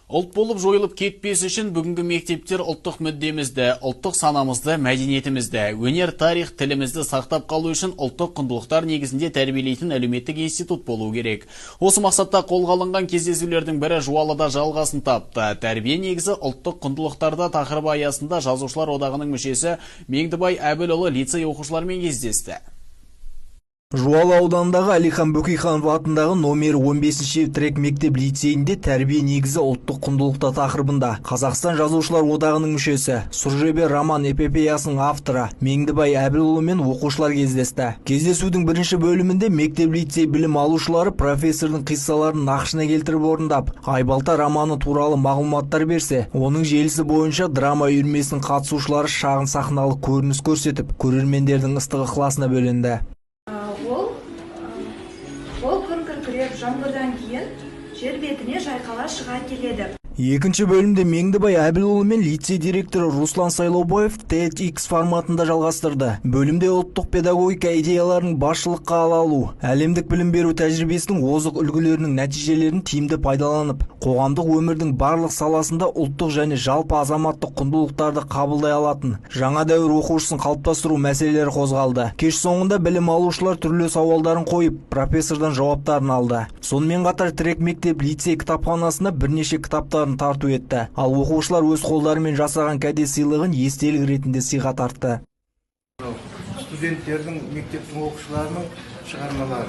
Ұлт болып жойылып кетпес үшін бүгінгі мектептер ұлттық мүддемізді, ұлттық санамызды, мәдениетімізді, өнер, тарих, тілімізді сақтап қалу үшін ұлттық құндылықтар негізінде тәрбиелейтін әлеуметтік институт болу керек. Осы мақсатта қолға алынған кездесулердің бірі Жуалыда жалғасын тапты. Тәрбие негізі ұлттық құндылықтарда тақырыбы аясында Жазушылар одағының мүшесі Меңдібай Әбілұлы лицей оқушыларымен кездесті. Жуалы ауданындағы Әлихан Бөкейханов атындағы номер 15-ші трек мектеп лицейінде тәрбие негізі ұлттық құндылықта тақырыбында Қазақстан Жазушылар одағының мүшесі, Сұржебе роман эпопеясының авторы Меңдібай Әбілұлы мен оқушылар кездесті. Кездесудің бірінші бөлімінде мектеп лицей білім алушылары профессордың қиссаларын нақышына келтіріп орындап, Айбалта романы туралы мағлұматтар берсе, оның желісі бойынша драма үйірмесінің қатысушылары шағын сахналық көрініс көрсетіп, көрермендердің ыстық ықыласына бөленді. Ол күн күркіреп жаңбырдан кейін жер бетіне жайқала шыға келеді. Екінші бөлімде Меңдібай Әбілұлы мен лицей директоры Руслан Сайлаубаев TEDx форматында жалғастырды. Бөлімде ұлттық педагогика идеяларын басшылыққа ала алу, әлемдік білім беру тәжірибесінің озық үлгілерінің нәтижелерін тиімді пайдаланып, қоғамдық өмірдің барлық саласында ұлттық және жалпы азаматтық құндылықтарды қабылдай алатын жаңа дәуір оқушысын қалыптастыру мәселелері қозғалды. Кеш соңында білім алушылар түрлі сауалдарын қойып, профессордан жауаптарын алды. Сонымен қатар трек мектеп лицей кітапханасына бірнеше кітаптар тарту етті. Ал оқушылар өз қолдарымен жасаған кәде сыйлығын естелік ретінде сыйға тартты. Студенттердің, мектептің оқушыларының шығармалары.